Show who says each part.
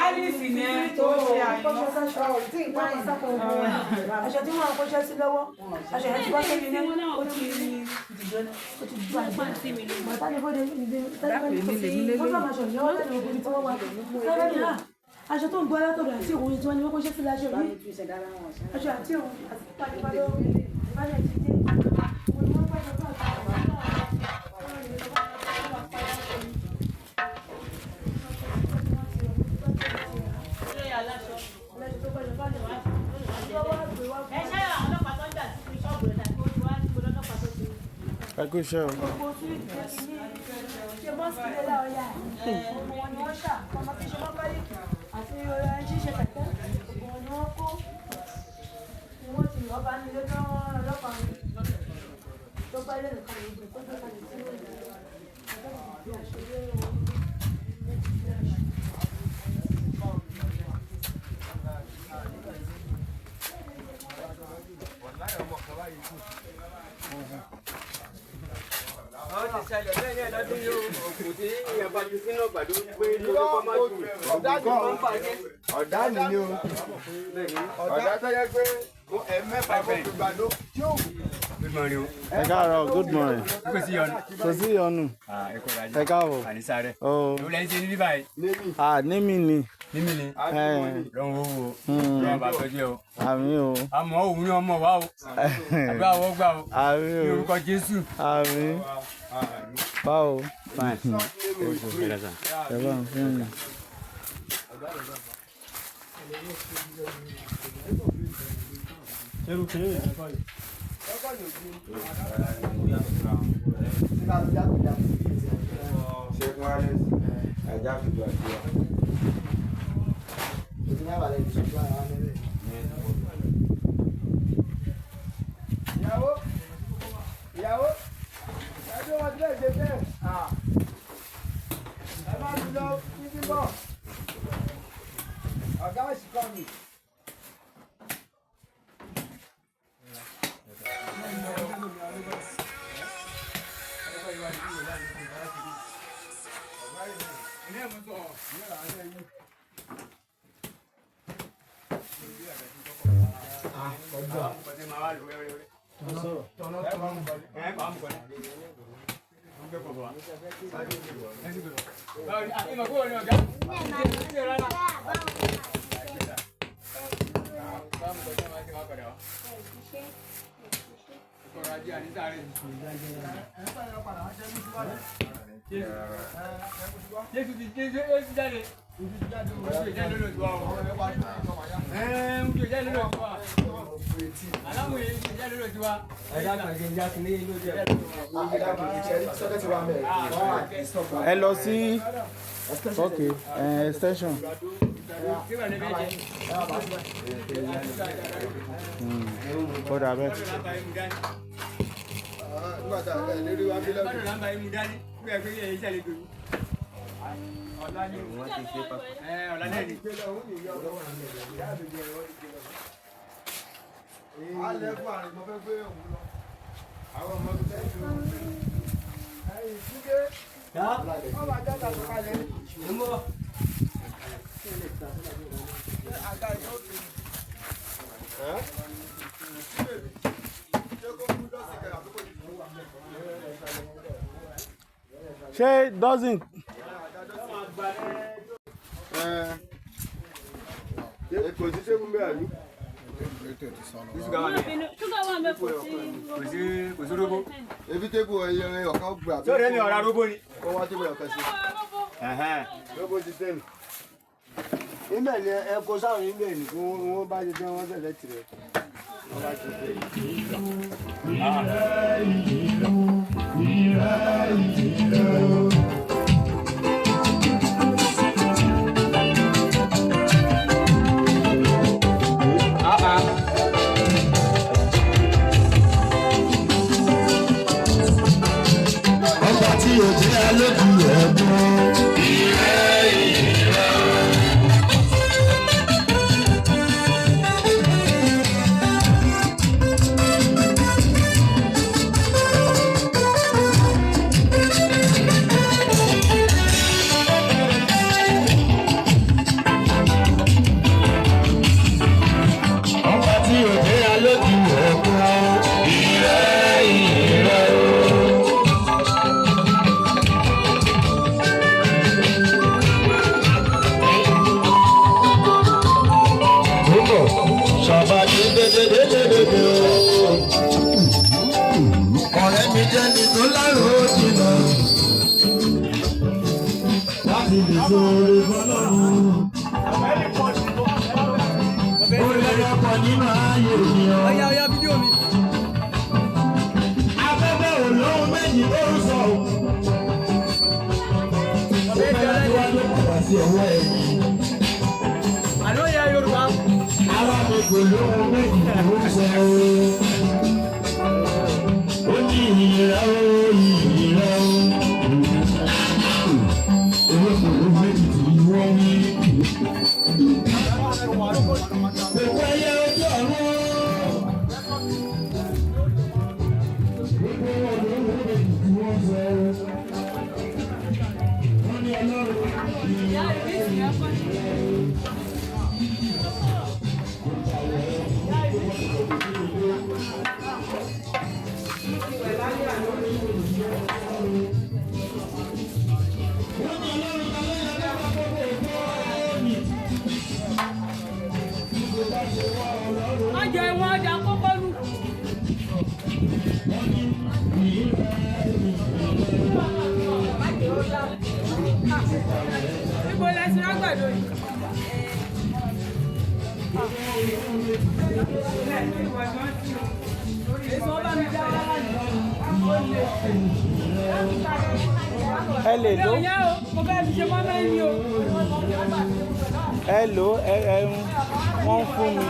Speaker 1: Alice ni tó ṣe àyìnbó. Aṣọ tí wọ́n kọ́ṣẹ́ sí lọ́wọ́. Aṣọ yẹn ti bá sẹ́ni ní ó ti dìjọ́ náà. Ó ti dùn àgbà. Màtá ni bọ́dẹ̀ ní wọ́n bá aṣọ ìyá wọn lẹ́nu òkú tí wọ́n wá. Aṣọ tó ń bọ́ látọ̀dọ̀ àti òun tí wọ́n ní wọ́n kọ́ṣẹ́ sí láṣọ yìí. Aṣọ àti òun àti pàdépàdé ìbálẹ̀ ti dé.
Speaker 2: I go show.
Speaker 3: Ọ̀dà nìyí o. Ọ̀dà tó yẹ pé ẹ̀mẹ́fà fún gbàdó tí ó.
Speaker 2: Good morning. Ẹ káàárọ̀, good morning.
Speaker 4: Kò sí yọnu.
Speaker 2: Kò sí yọnu. Ẹ káàbọ̀.
Speaker 4: Ànísáré.
Speaker 2: Oh.
Speaker 4: Ìwúlẹ̀ ń ṣe níbí báyìí.
Speaker 2: Némi ni.
Speaker 4: Nímì ni. Lọ́wọ́ owó. Lọ́wọ́ bá tọ́jú ẹ o.
Speaker 2: Àmín o.
Speaker 4: Àmọ́ òun ni ọmọ wa o. Àgbà wọ́ gbà o.
Speaker 2: Àmín o.
Speaker 4: Ní orúkọ Jésù.
Speaker 2: Àmín. Báwo?
Speaker 4: Fine.
Speaker 2: Ẹ bá ń fún mi.
Speaker 3: Ìyàwó, ẹjọ́ wọn ti lè ṣe bẹ́ẹ̀. Ẹ má ti lọ títí bọ̀. Ọ̀gá òṣìkọ́ mi.
Speaker 2: Ẹ lọ sí okay extension. Ó dà bẹ́ẹ̀.
Speaker 4: Ọ̀la ni wọ́n ti ṣe pa. Ọ̀la náà ni.
Speaker 3: Alẹ́ fún àrùn mo fẹ́ gbé òun lọ. Àwọn ọmọ mi fẹ́ fi òun lọ. Ẹyin sígé. Wọ́n máa jẹ́ tàbí kalẹ̀. Àga ìlú òkè.
Speaker 2: Ṣé dozen?
Speaker 3: Kò sí sẹ́gun bẹ́ẹ̀ àlú.
Speaker 4: Kò sí róbó.
Speaker 3: Ebi tébù ẹyẹ ọ̀kan gbà.
Speaker 4: Ṣé ọ̀rẹ́ mi ọ̀rá róbó ni?
Speaker 3: Ó wá tébù ọ̀kan sí. Róbó ti tẹ́nu. Ìmẹ̀ ni ẹ kó sáwọn ìmẹ̀ ní kí wọ́n bá ti dán wọ́n tẹ̀lé tirẹ̀. Wọ́n bá ti tẹ̀lé.
Speaker 5: Ọba tí o jẹ́ alójú ẹ̀gbọ́n. ti lè sóore fọlọ́run. Orí ọkọ̀ nínú ayé ènìyàn.
Speaker 4: Ọya fídíò mi.
Speaker 5: Afẹ́fẹ́ ò lóhun méjì tó ń sọ o. Ìfẹ́lájúwájú padà sí ọwọ́ ẹ̀yìn.
Speaker 4: Àlọ́ ya Yorùbá.
Speaker 5: Ara mi kò lóhun méjì tó ń sọ o. Ó ní ìyìnrà o, ìyìnrà o. Owó kò lóhun méjì tí wọ́n ní. Gbogbo ẹyẹ ojú ọ̀run. Gbogbo wọn lóhun méjì tí wọ́n sọ o. Wọ́n ní Ọlọ́run
Speaker 1: Ọjọ́ ìwọ̀n ọjà kọ́kọ́ lù. Ibo lẹ́sìn lágbàdo yìí. Èso ọba mi dá wá
Speaker 2: ẹ lè lò.
Speaker 1: mo fẹ́ fi ṣe mọ́mọ́ ẹni o.
Speaker 2: Ẹ lò wọ́n fún mi.